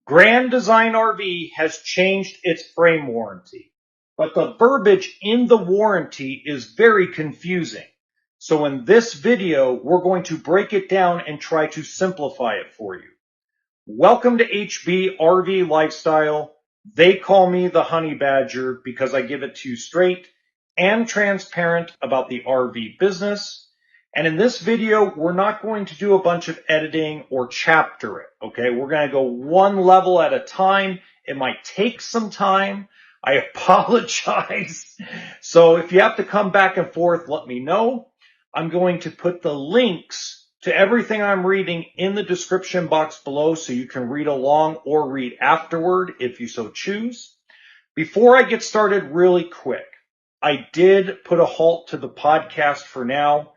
Grand Design RV has changed its frame warranty, but the verbiage in the warranty is very confusing. So in this video, we're going to break it down and try to simplify it for you. Welcome to HBRV Lifestyle. They call me the Honey Badger because I give it to you straight and transparent about the RV business. And in this video, we're not going to do a bunch of editing or chapter it, okay? We're going to go one level at a time. It might take some time. I apologize. So if you have to come back and forth, let me know. I'm going to put the links to everything I'm reading in the description box below so you can read along or read afterward if you so choose. Before I get started really quick, I did put a halt to the podcast for now.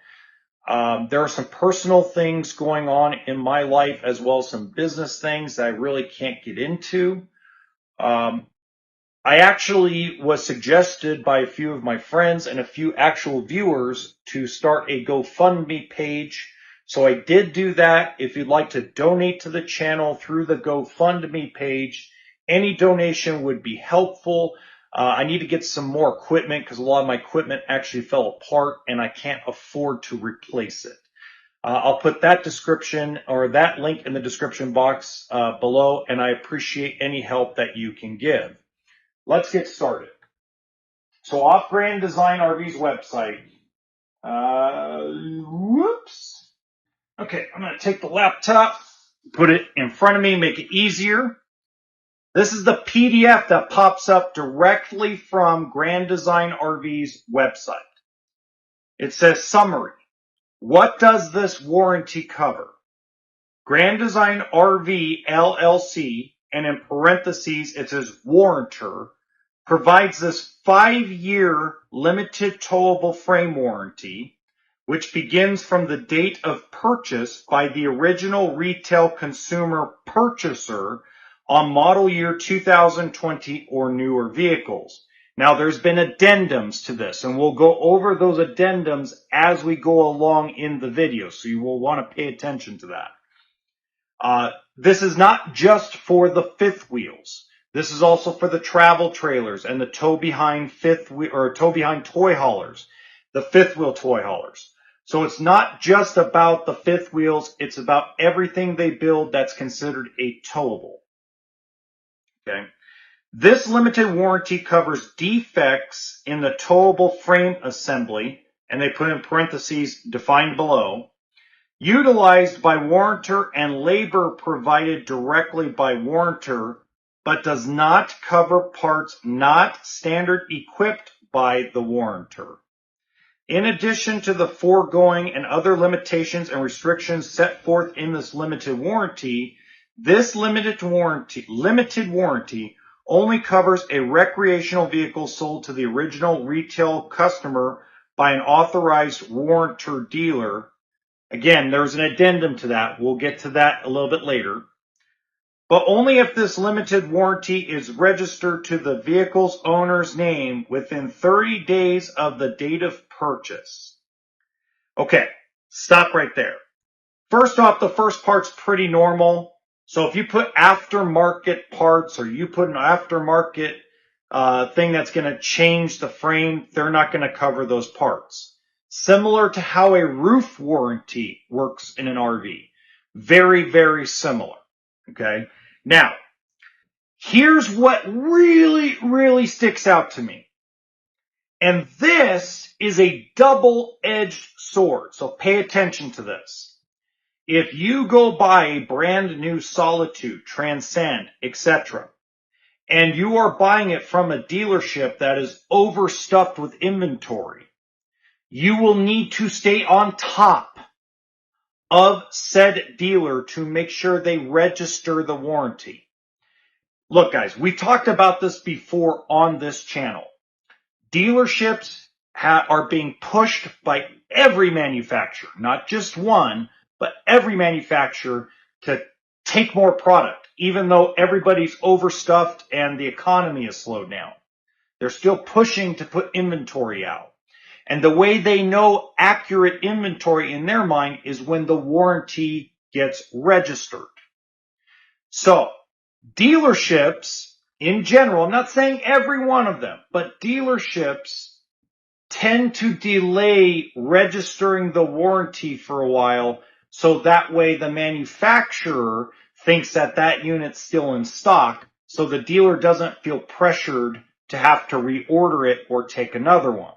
There are some personal things going on in my life as well as some business things that I really can't get into. I actually was suggested by a few of my friends and a few actual viewers to start a GoFundMe page. So I did do that. If you'd like to donate to the channel through the GoFundMe page, any donation would be helpful. I need to get some more equipment because a lot of my equipment actually fell apart and I can't afford to replace it. I'll put that description or that link in the description box below, and I appreciate any help that you can give. Let's get started. So off Grand Design RV's website. Whoops. Okay, I'm going to take the laptop, put it in front of me, make it easier. This is the PDF that pops up directly from Grand Design RV's website. It says summary. What does this warranty cover? Grand Design RV LLC, and in parentheses it says warrantor, provides this 5-year limited towable frame warranty, which begins from the date of purchase by the original retail consumer purchaser on model year 2020 or newer vehicles. Now, there's been addendums to this, and we'll go over those addendums as we go along in the video, so you will want to pay attention to that. This is not just for the fifth wheels. This is also for the travel trailers and the tow behind toy haulers, the fifth wheel toy haulers. So it's not just about the fifth wheels, it's about everything they build that's considered a towable. Okay. This limited warranty covers defects in the towable frame assembly, and they put in parentheses defined below, utilized by warrantor and labor provided directly by warrantor, but does not cover parts not standard equipped by the warrantor. In addition to the foregoing and other limitations and restrictions set forth in this limited warranty, this limited warranty only covers a recreational vehicle sold to the original retail customer by an authorized warrantor dealer. Again, there's an addendum to that. We'll get to that a little bit later. But only if this limited warranty is registered to the vehicle's owner's name within 30 days of the date of purchase. Okay, stop right there. First off, the first part's pretty normal. So if you put aftermarket parts or you put an aftermarket thing that's going to change the frame, they're not going to cover those parts. Similar to how a roof warranty works in an RV. Very, very similar. Okay. Now, here's what really, really sticks out to me. And this is a double-edged sword. So pay attention to this. If you go buy a brand new Solitude, Transcend, etc., and you are buying it from a dealership that is overstuffed with inventory, you will need to stay on top of said dealer to make sure they register the warranty. Look, guys, we talked about this before on this channel. Dealerships are being pushed by every manufacturer, not just one, but every manufacturer to take more product, even though everybody's overstuffed and the economy is slowed down. They're still pushing to put inventory out. And the way they know accurate inventory in their mind is when the warranty gets registered. So Dealerships in general, I'm not saying every one of them, but dealerships tend to delay registering the warranty for a while, so that way the manufacturer thinks that that unit's still in stock, so the dealer doesn't feel pressured to have to reorder it or take another one.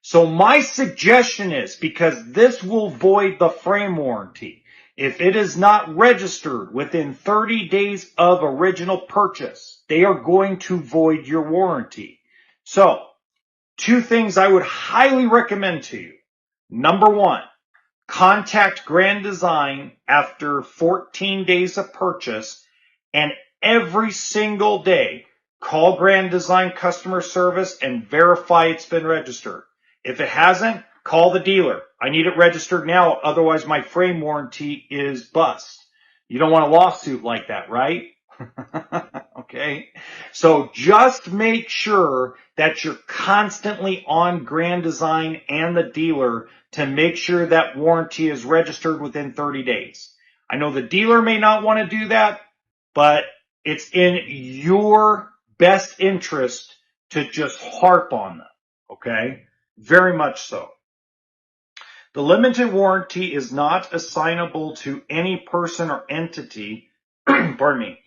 So my suggestion is, because this will void the frame warranty, if it is not registered within 30 days of original purchase, they are going to void your warranty. So, two things I would highly recommend to you. Number one, contact Grand Design after 14 days of purchase, and every single day call Grand Design customer service and verify it's been registered. If it hasn't, call the dealer. I need it registered now, otherwise my frame warranty is bust. You don't want a lawsuit like that, right? Okay? So just make sure that you're constantly on Grand Design and the dealer to make sure that warranty is registered within 30 days. I know the dealer may not want to do that, but it's in your best interest to just harp on them. Okay? Very much so. The limited warranty is not assignable to any person or entity. Pardon me.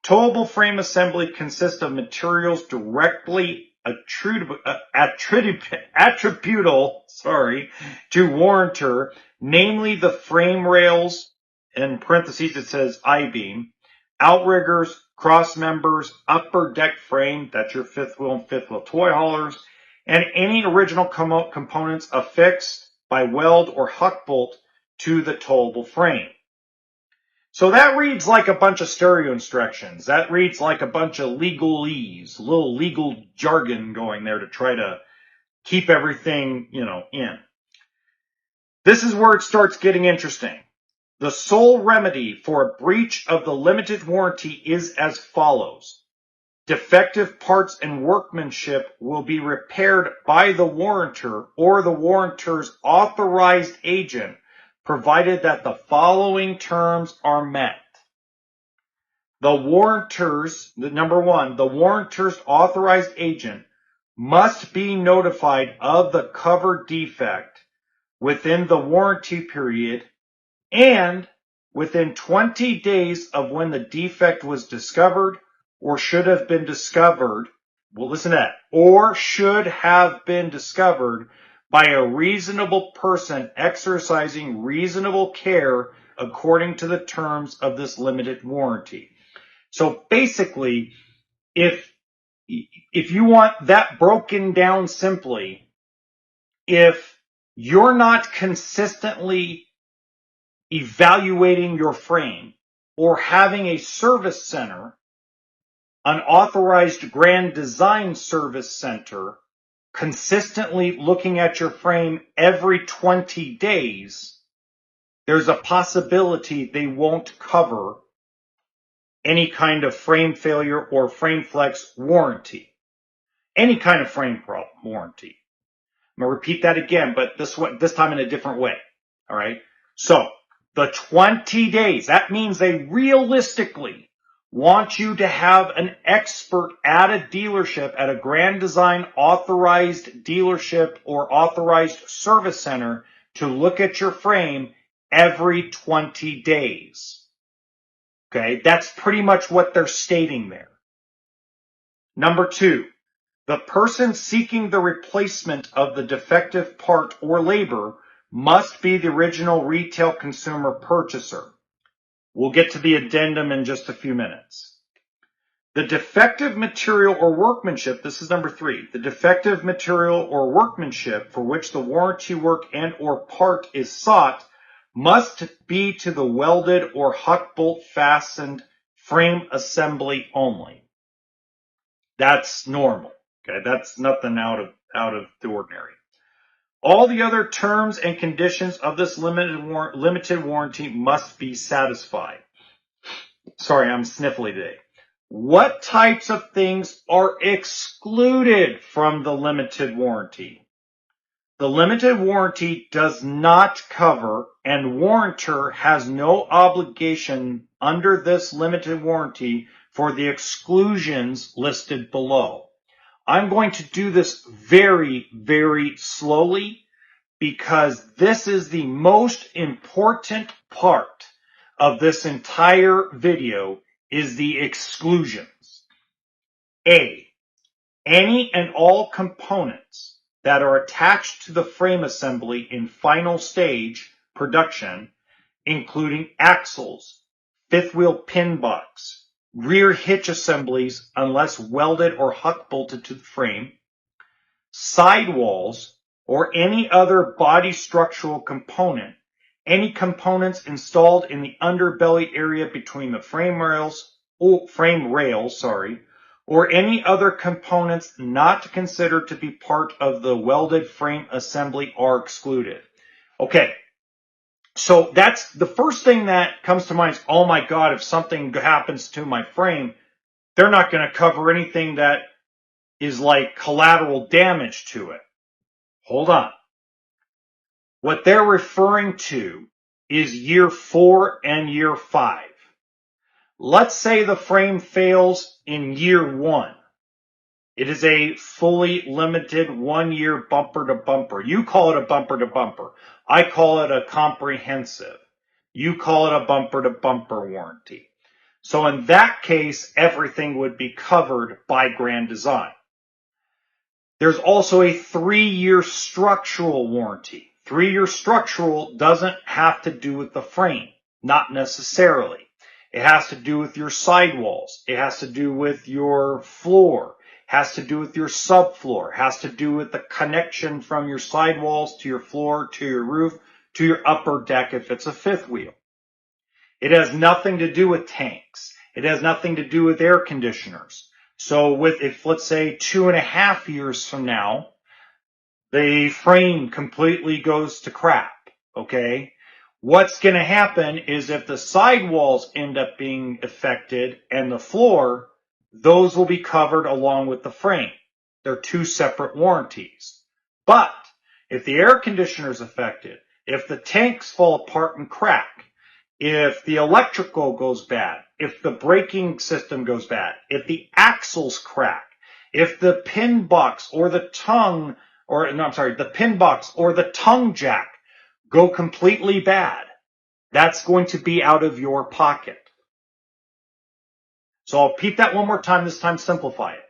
Towable frame assembly consists of materials directly attributable to warrantor, namely the frame rails, in parentheses it says I-beam, outriggers, cross members, upper deck frame, that's your fifth wheel and fifth wheel toy haulers, and any original components affixed by weld or huck bolt to the towable frame. So that reads like a bunch of stereo instructions. That reads like a bunch of legalese, little legal jargon going there to try to keep everything, in. This is where it starts getting interesting. The sole remedy for a breach of the limited warranty is as follows. Defective parts and workmanship will be repaired by the warrantor or the warrantor's authorized agent, provided that the following terms are met. Number one, the warrantor's authorized agent must be notified of the covered defect within the warranty period and within 20 days of when the defect was discovered or should have been discovered. Well, listen to that. Or should have been discovered by a reasonable person exercising reasonable care according to the terms of this limited warranty. So basically, if you want that broken down simply, if you're not consistently evaluating your frame or having a service center, an authorized Grand Design service center, consistently looking at your frame every 20 days, there's a possibility they won't cover any kind of frame failure or frame flex warranty. Any kind of frame problem warranty. I'm going to repeat that again, but this time in a different way. All right. So the 20 days, that means they realistically want you to have an expert at a dealership, at a Grand Design authorized dealership or authorized service center to look at your frame every 20 days. Okay, that's pretty much what they're stating there. Number two, the person seeking the replacement of the defective part or labor must be the original retail consumer purchaser. We'll get to the addendum in just a few minutes. The defective material or workmanship, this is number three, the defective material or workmanship for which the warranty work and or part is sought must be to the welded or huck bolt fastened frame assembly only. That's normal. Okay, that's nothing out of the ordinary. All the other terms and conditions of this limited warranty must be satisfied. Sorry, I'm sniffly today. What types of things are excluded from the limited warranty? The limited warranty does not cover, and warrantor has no obligation under this limited warranty for the exclusions listed below. I'm going to do this very, very slowly because this is the most important part of this entire video is the exclusions. A, any and all components that are attached to the frame assembly in final stage production, including axles, fifth wheel pin box, rear hitch assemblies unless welded or huck bolted to the frame, sidewalls, or any other body structural component, any components installed in the underbelly area between the frame rails, or any other components not considered to be part of the welded frame assembly are excluded. Okay, so that's the first thing that comes to mind is, oh my God, if something happens to my frame, they're not going to cover anything that is like collateral damage to it. Hold on. What they're referring to is year 4 and year 5. Let's say the frame fails in year 1. It is a fully limited 1-year bumper to bumper. You call it a bumper to bumper. I call it a comprehensive. You call it a bumper to bumper warranty. So in that case, everything would be covered by Grand Design. There's also a 3-year structural warranty. 3-year structural doesn't have to do with the frame, not necessarily. It has to do with your sidewalls. It has to do with your floor. It has to do with your subfloor. It has to do with the connection from your sidewalls to your floor, to your roof, to your upper deck if it's a fifth wheel. It has nothing to do with tanks. It has nothing to do with air conditioners. So if let's say 2.5 years from now, the frame completely goes to crap, okay? What's going to happen is if the sidewalls end up being affected and the floor, those will be covered along with the frame. They're 2 separate warranties. But if the air conditioner is affected, if the tanks fall apart and crack, if the electrical goes bad, if the braking system goes bad, if the axles crack, if the pin box or the tongue jack go completely bad, that's going to be out of your pocket. So I'll repeat that one more time, this time simplify it.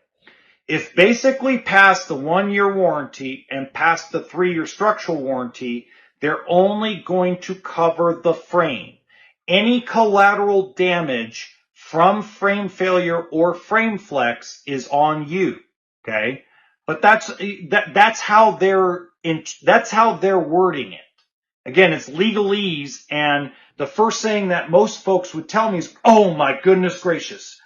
If basically past the 1-year warranty and past the 3-year structural warranty, they're only going to cover the frame. Any collateral damage from frame failure or frame flex is on you, okay? But that's how they're wording it. Again, it's legalese, and the first thing that most folks would tell me is, "Oh my goodness gracious,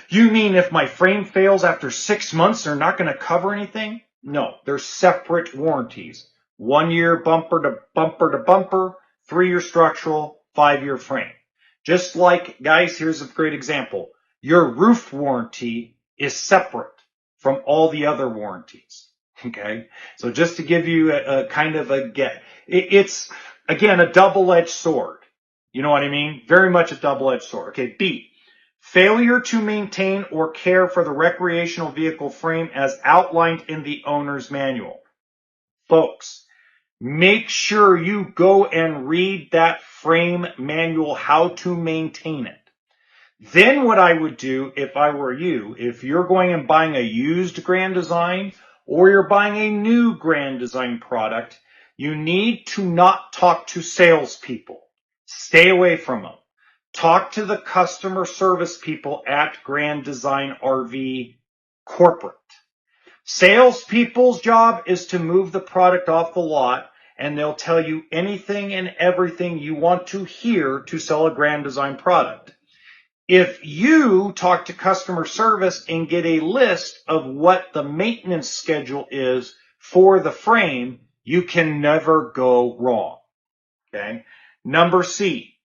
you mean if my frame fails after 6 months, they're not going to cover anything?" No, they're separate warranties. 1-year bumper to bumper, 3-year structural, 5-year frame. Just like, guys, here's a great example. Your roof warranty is separate from all the other warranties. Okay? So just to give you a kind of a get, it's, again, a double-edged sword. You know what I mean? Very much a double-edged sword. Okay, B. Failure to maintain or care for the recreational vehicle frame as outlined in the owner's manual. Folks, make sure you go and read that frame manual, how to maintain it. Then what I would do if I were you, if you're going and buying a used Grand Design or you're buying a new Grand Design product, you need to not talk to salespeople. Stay away from them. Talk to the customer service people at Grand Design RV corporate. Salespeople's job is to move the product off the lot, and they'll tell you anything and everything you want to hear to sell a Grand Design product. If you talk to customer service and get a list of what the maintenance schedule is for the frame, you can never go wrong. Okay. Number C,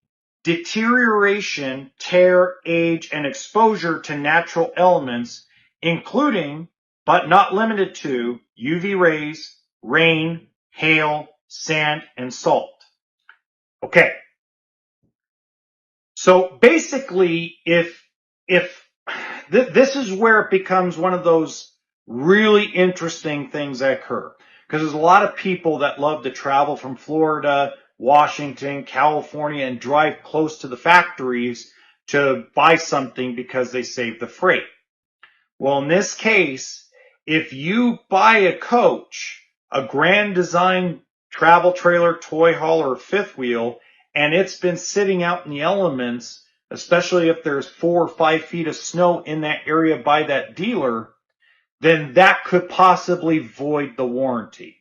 deterioration, tear, age, and exposure to natural elements, including but not limited to UV rays, rain, hail, sand, and salt. Okay. So basically, if this is where it becomes one of those really interesting things that occur. Because there's a lot of people that love to travel from Florida, Washington, California, and drive close to the factories to buy something because they save the freight. Well, in this case, if you buy a coach, a Grand Design travel trailer, toy hauler, or fifth wheel, and it's been sitting out in the elements, especially if there's 4 or 5 feet of snow in that area by that dealer, then that could possibly void the warranty.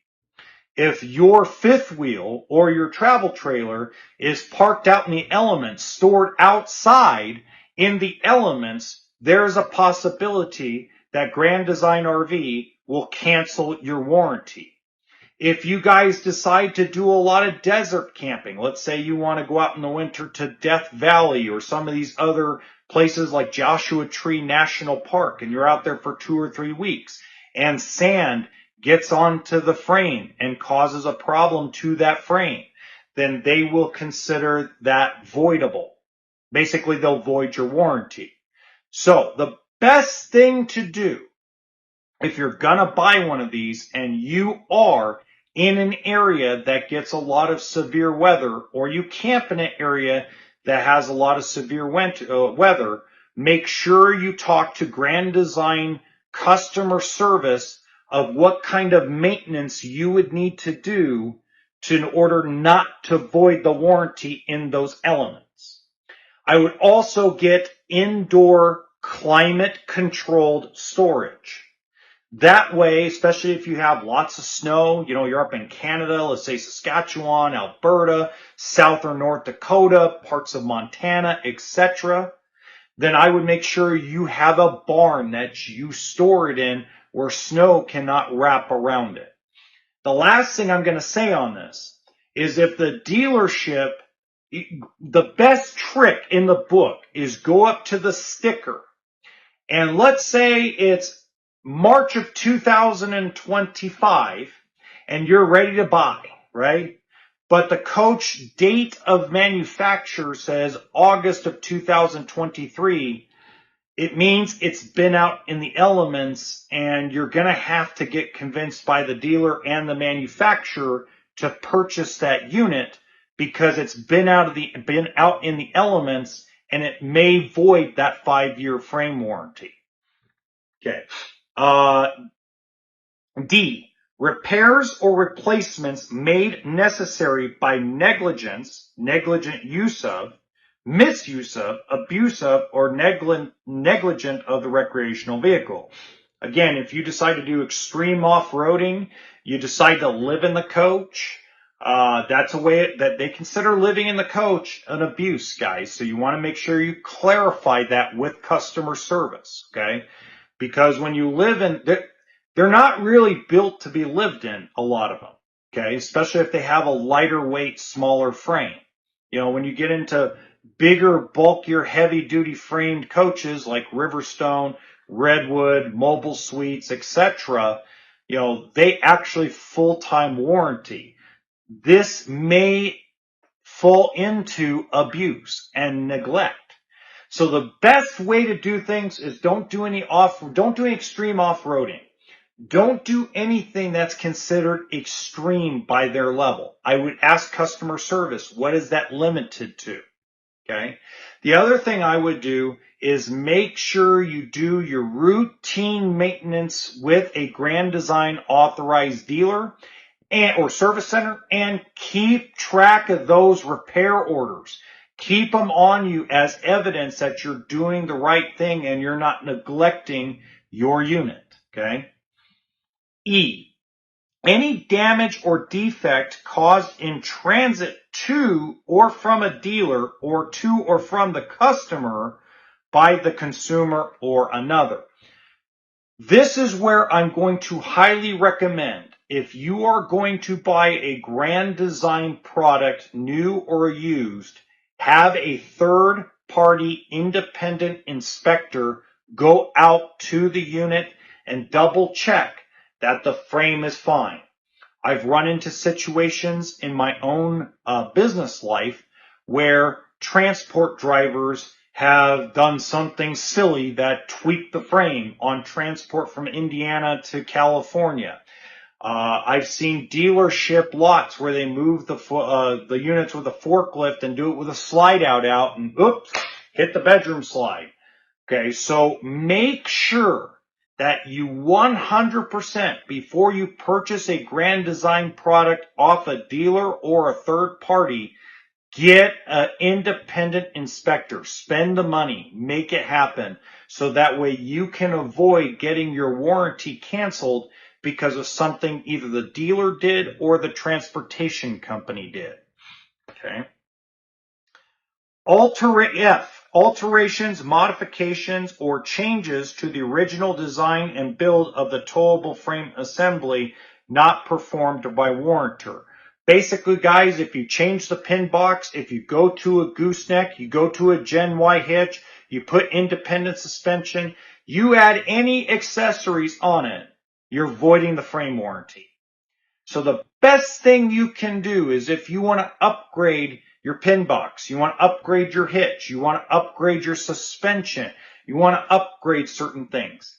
If your fifth wheel or your travel trailer is parked out in the elements, stored outside in the elements, there's a possibility that Grand Design RV will cancel your warranty. If you guys decide to do a lot of desert camping, let's say you want to go out in the winter to Death Valley or some of these other places like Joshua Tree National Park, and you're out there for 2 or 3 weeks, and sand gets onto the frame and causes a problem to that frame, then they will consider that voidable. Basically, they'll void your warranty. So the best thing to do if you're gonna buy one of these and you are in an area that gets a lot of severe weather, or you camp in an area that has a lot of severe weather, make sure you talk to Grand Design customer service of what kind of maintenance you would need to do in order not to void the warranty in those elements. I would also get indoor climate controlled storage. That way, especially if you have lots of snow, you're up in Canada, let's say Saskatchewan, Alberta, South or North Dakota, parts of Montana, etc., then I would make sure you have a barn that you store it in where snow cannot wrap around it. The last thing I'm going to say on this is if the dealership, the best trick in the book is go up to the sticker, and let's say it's March of 2025 and you're ready to buy, right? But the coach date of manufacture says August of 2023. It means it's been out in the elements, and you're going to have to get convinced by the dealer and the manufacturer to purchase that unit because it's been out in the elements, and it may void that 5-year frame warranty. Okay. D, repairs or replacements made necessary by negligence, negligent use of, misuse of, abuse of, or negligent of the recreational vehicle. Again, if you decide to do extreme off-roading, you decide to live in the coach, that's a way that they consider living in the coach an abuse, guys. So you want to make sure you clarify that with customer service, okay? Because when you live in, they're not really built to be lived in, a lot of them, okay? Especially if they have a lighter weight, smaller frame. When you get into bigger, bulkier, heavy-duty framed coaches like Riverstone, Redwood, Mobile Suites, etc., they actually full-time warranty. This may fall into abuse and neglect. So the best way to do things is don't do any extreme off-roading. Don't do anything that's considered extreme by their level. I would ask customer service, what is that limited to? Okay. The other thing I would do is make sure you do your routine maintenance with a Grand Design authorized dealer or service center, and keep track of those repair orders. Keep them on you as evidence that you're doing the right thing and you're not neglecting your unit, okay? E, any damage or defect caused in transit to or from a dealer or to or from the customer by the consumer or another. This is where I'm going to highly recommend, if you are going to buy a Grand Design product, new or used, have a third-party independent inspector go out to the unit and double check that the frame is fine. I've run into situations in my own business life where transport drivers have done something silly that tweaked the frame on transport from Indiana to California. I've seen dealership lots where they move the units with a forklift and do it with a slide out and oops, hit the bedroom slide. Okay, so make sure that you 100% before you purchase a Grand Design product off a dealer or a third party, get an independent inspector. Spend the money, make it happen, so that way you can avoid getting your warranty canceled because of something either the dealer did or the transportation company did. Okay. Alterations, modifications, or changes to the original design and build of the towable frame assembly not performed by warrantor. Basically, guys, if you change the pin box, if you go to a gooseneck, you go to a Gen Y hitch, you put independent suspension, you add any accessories on it, you're voiding the frame warranty. So the best thing you can do is if you want to upgrade your pin box, you want to upgrade your hitch, you want to upgrade your suspension, you want to upgrade certain things,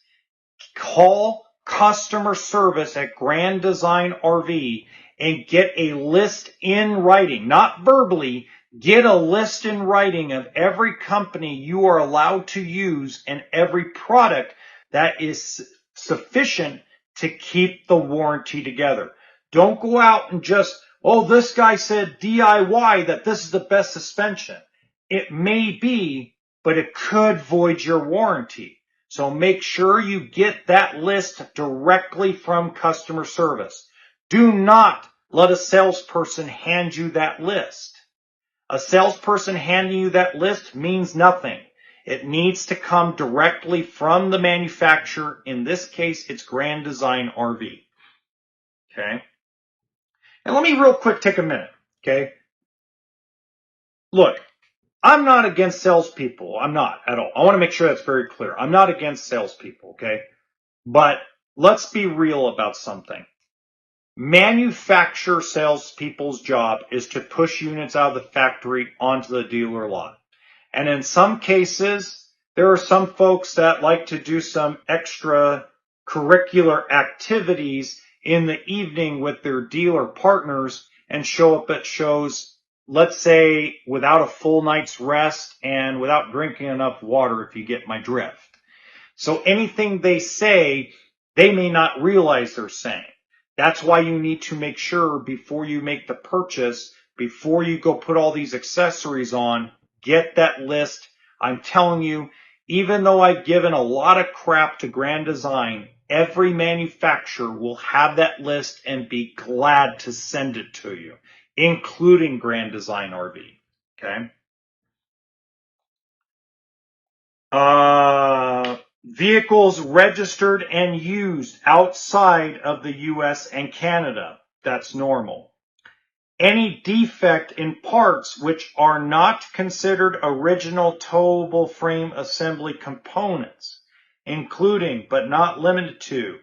call customer service at Grand Design RV and get a list in writing, not verbally, get a list in writing of every company you are allowed to use and every product that is sufficient to keep the warranty together. Don't go out and just, oh, this guy said DIY that this is the best suspension. It may be, but it could void your warranty. So make sure you get that list directly from customer service. Do not let a salesperson hand you that list. A salesperson handing you that list means nothing. It needs to come directly from the manufacturer. In this case, it's Grand Design RV. Okay. And let me real quick take a minute. Okay. Look, I'm not against salespeople. I'm not at all. I want to make sure that's very clear. I'm not against salespeople. Okay. But let's be real about something. Manufacturer salespeople's job is to push units out of the factory onto the dealer lot. And in some cases, there are some folks that like to do some extra curricular activities in the evening with their dealer partners and show up at shows, let's say, without a full night's rest and without drinking enough water, if you get my drift. So anything they say, they may not realize they're saying. That's why you need to make sure before you make the purchase, before you go put all these accessories on, get that list. I'm telling you, even though I've given a lot of crap to Grand Design, every manufacturer will have that list and be glad to send it to you, including Grand Design RV. Okay? Vehicles registered and used outside of the U.S. and Canada. That's normal. Any defect in parts which are not considered original towable frame assembly components, including but not limited to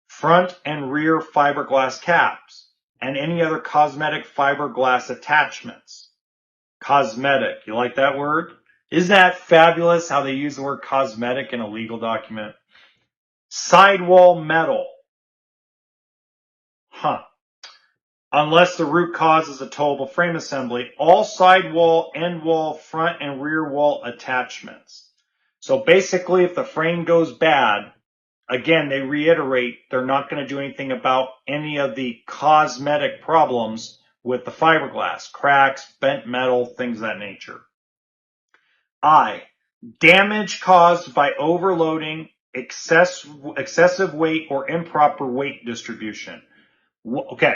front and rear fiberglass caps and any other cosmetic fiberglass attachments. Cosmetic, you like that word? Isn't that fabulous how they use the word cosmetic in a legal document? Sidewall metal. Unless the root cause is a towable frame assembly, all sidewall, end wall, front, and rear wall attachments. So basically, if the frame goes bad, again, they reiterate they're not going to do anything about any of the cosmetic problems with the fiberglass, cracks, bent metal, things of that nature. Damage caused by overloading, excessive weight, or improper weight distribution. Okay,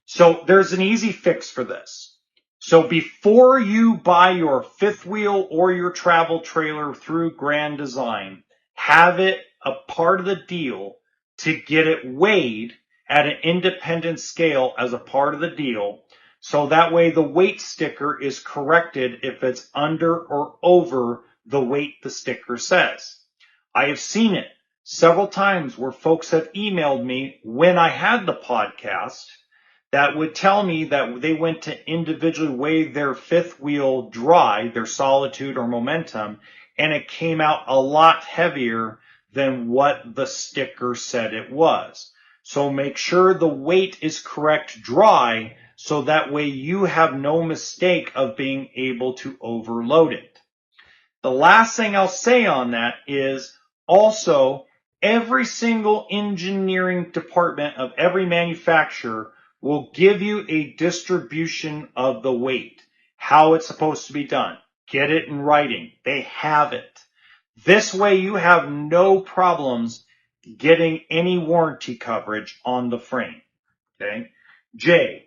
so there's an easy fix for this. So before you buy your fifth wheel or your travel trailer through Grand Design, have it a part of the deal to get it weighed at an independent scale as a part of the deal. So that way the weight sticker is corrected if it's under or over the weight the sticker says. I have seen it several times where folks have emailed me when I had the podcast that would tell me that they went to individually weigh their fifth wheel dry, their solitude or momentum, and it came out a lot heavier than what the sticker said it was. So make sure the weight is correct dry, so that way you have no mistake of being able to overload it. The last thing I'll say on that is also every single engineering department of every manufacturer will give you a distribution of the weight, how it's supposed to be done. Get it in writing. They have it. This way you have no problems getting any warranty coverage on the frame. Okay. J,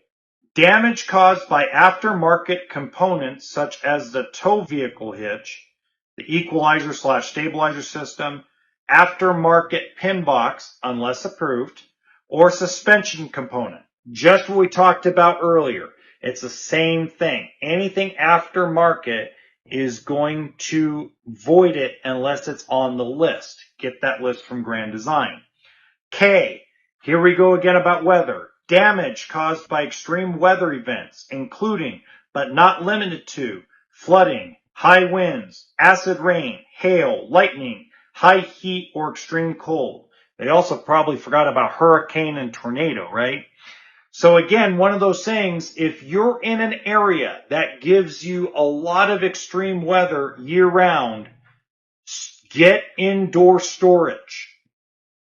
damage caused by aftermarket components such as the tow vehicle hitch, the equalizer/stabilizer system, aftermarket pin box, unless approved, or suspension component. Just what we talked about earlier. It's the same thing. Anything aftermarket is going to void it unless it's on the list. Get that list from Grand Design. K, here we go again about weather. Damage caused by extreme weather events, including, but not limited to, flooding, high winds, acid rain, hail, lightning, high heat, or extreme cold. They also probably forgot about hurricane and tornado, right? So again, one of those things, if you're in an area that gives you a lot of extreme weather year round, get indoor storage,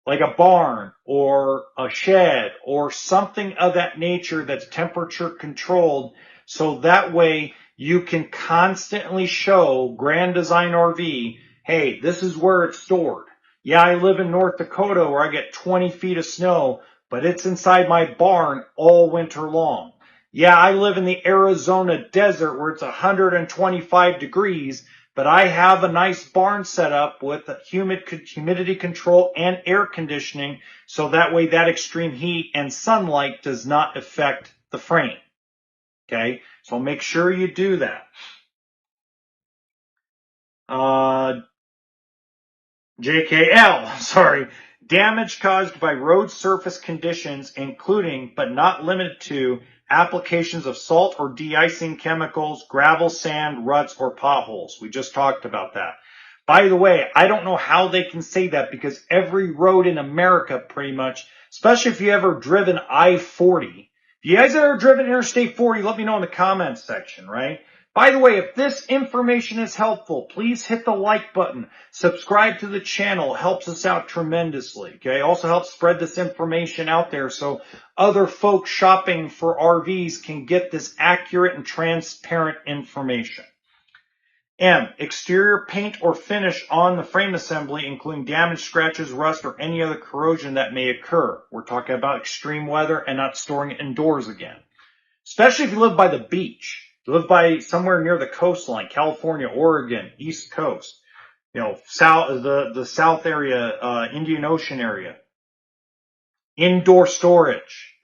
like a barn or a shed or something of that nature that's temperature controlled, so that way you can constantly show Grand Design RV, hey, this is where it's stored. Yeah, I live in North Dakota where I get 20 feet of snow, but it's inside my barn all winter long. Yeah, I live in the Arizona desert where it's 125 degrees, but I have a nice barn set up with humidity control and air conditioning, so that way that extreme heat and sunlight does not affect the frame. Okay, so make sure you do that. JKL, sorry. Damage caused by road surface conditions, including but not limited to applications of salt or de-icing chemicals, gravel, sand, ruts, or potholes. We just talked about that. By the way, I don't know how they can say that because every road in America pretty much, especially if you ever driven I-40. If you guys ever driven Interstate 40, let me know in the comments section, right? By the way, if this information is helpful, please hit the like button. Subscribe to the channel. It helps us out tremendously. Okay. Also helps spread this information out there so other folks shopping for RVs can get this accurate and transparent information. M, exterior paint or finish on the frame assembly, including damage, scratches, rust, or any other corrosion that may occur. We're talking about extreme weather and not storing it indoors again. Especially if you live by the beach. You live by somewhere near the coastline, California, Oregon, East Coast, south, the South area, Indian Ocean area. Indoor storage.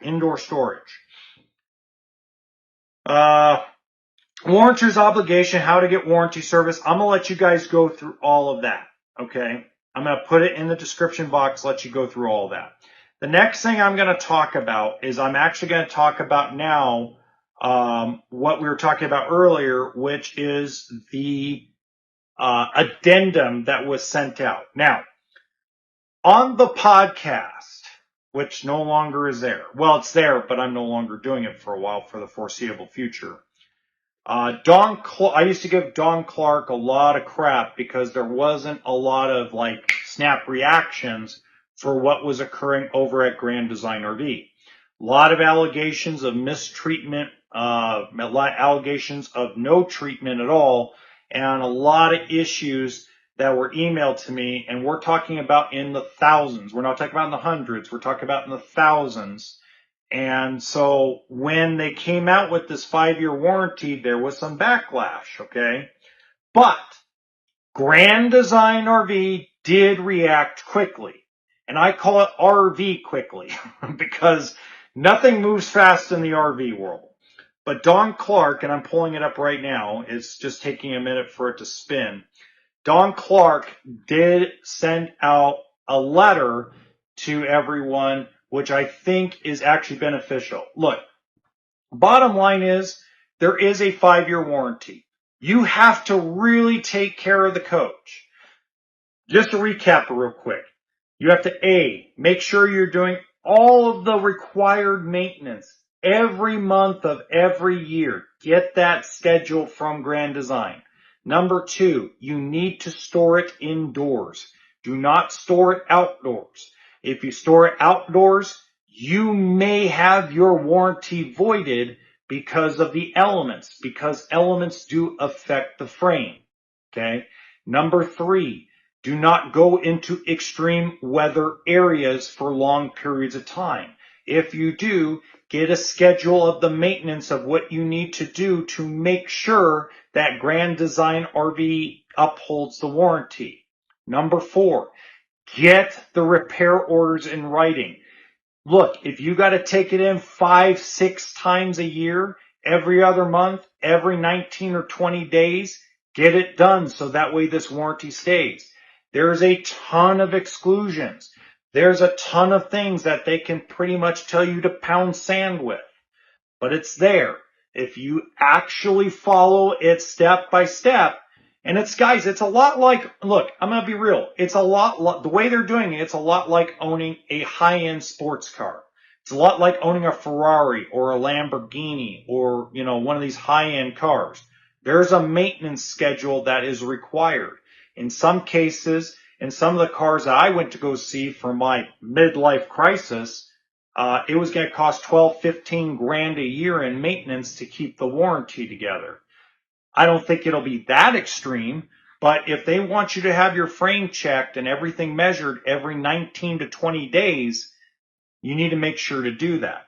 Warranty's obligation, how to get warranty service. I'm going to let you guys go through all of that. Okay. I'm going to put it in the description box, let you go through all of that. The next thing I'm going to talk about is I'm actually going to talk about now what we were talking about earlier, which is the addendum that was sent out. Now, on the podcast, which no longer is there. Well, it's there, but I'm no longer doing it for a while for the foreseeable future. I used to give Don Clark a lot of crap because there wasn't a lot of snap reactions for what was occurring over at Grand Design RV. A lot of allegations of mistreatment, allegations of no treatment at all, and a lot of issues that were emailed to me, and we're talking about in the thousands. We're not talking about in the hundreds. We're talking about in the thousands. And so when they came out with this 5-year warranty, there was some backlash, okay? But Grand Design RV did react quickly. And I call it RV quickly because nothing moves fast in the RV world. But Don Clark, and I'm pulling it up right now, it's just taking a minute for it to spin. Don Clark did send out a letter to everyone, which I think is actually beneficial. Look, Bottom line is there is a 5-year warranty. You have to really take care of the coach. Just to recap real quick, you have to make sure you're doing all of the required maintenance every month of every year. Get that schedule from Grand Design. Number 2, you need to store it indoors. Do not store it outdoors. If you store it outdoors, you may have your warranty voided because of the elements, because elements do affect the frame. Okay. Number 3, do not go into extreme weather areas for long periods of time. If you do, get a schedule of the maintenance of what you need to do to make sure that Grand Design RV upholds the warranty. Number 4, get the repair orders in writing. Look, if you got to take it in 5, 6 times a year, every other month, every 19 or 20 days, get it done so that way this warranty stays. There's a ton of exclusions. There's a ton of things that they can pretty much tell you to pound sand with. But it's there. If you actually follow it step by step, and it's, guys, it's a lot like, look, I'm going to be real. It's a lot, the way they're doing it, it's a lot like owning a high-end sports car. It's a lot like owning a Ferrari or a Lamborghini or, one of these high-end cars. There's a maintenance schedule that is required. In some cases, in some of the cars that I went to go see for my midlife crisis, it was going to cost 12, 15 grand a year in maintenance to keep the warranty together. I don't think it'll be that extreme, but if they want you to have your frame checked and everything measured every 19 to 20 days, you need to make sure to do that.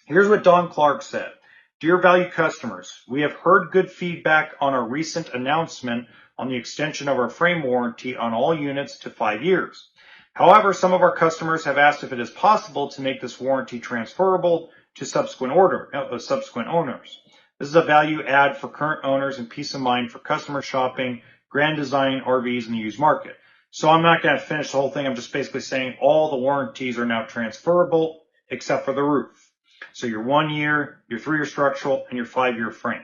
Here's what Don Clark said. Dear valued customers, we have heard good feedback on our recent announcement on the extension of our frame warranty on all units to 5 years. However, some of our customers have asked if it is possible to make this warranty transferable to subsequent owners. This is a value add for current owners and peace of mind for customer shopping Grand Design RVs in the used market. So I'm not going to finish the whole thing. I'm just basically saying all the warranties are now transferable except for the roof. So your 1 year, your 3-year structural, and your 5-year frame.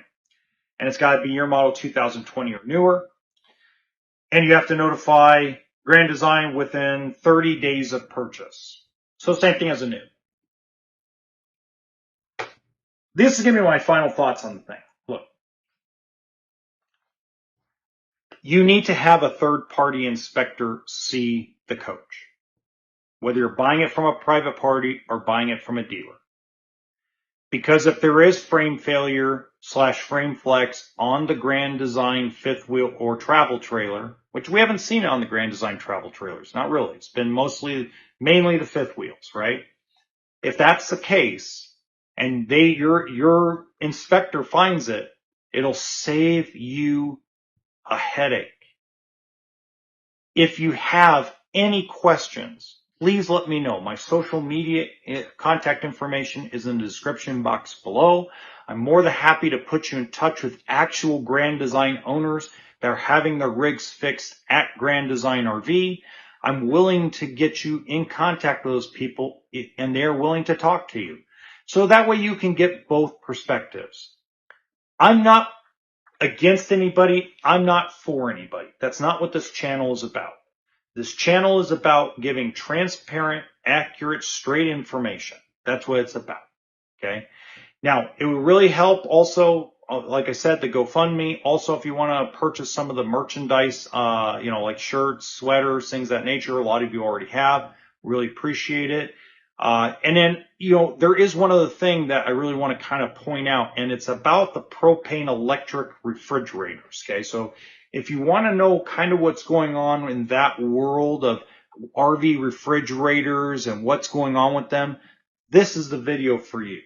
And it's got to be year model 2020 or newer. And you have to notify Grand Design within 30 days of purchase. So same thing as a new. This is going to be my final thoughts on the thing. Look, you need to have a third-party inspector see the coach, whether you're buying it from a private party or buying it from a dealer. Because if there is frame failure / frame flex on the Grand Design fifth wheel or travel trailer, which we haven't seen it on the Grand Design travel trailers, not really. It's been mainly the fifth wheels, right? If that's the case, and your inspector finds it, it'll save you a headache. If you have any questions, please let me know. My social media contact information is in the description box below. I'm more than happy to put you in touch with actual Grand Design owners that are having their rigs fixed at Grand Design RV. I'm willing to get you in contact with those people, and they're willing to talk to you. So that way you can get both perspectives. I'm not against anybody. I'm not for anybody. That's not what this channel is about. This channel is about giving transparent, accurate, straight information. That's what it's about. Okay. Now, it would really help also, like I said, the GoFundMe. Also, if you want to purchase some of the merchandise, like shirts, sweaters, things of that nature, a lot of you already have. Really appreciate it. And then, there is one other thing that I really want to kind of point out, and it's about the propane electric refrigerators. Okay. So if you want to know kind of what's going on in that world of RV refrigerators and what's going on with them, this is the video for you.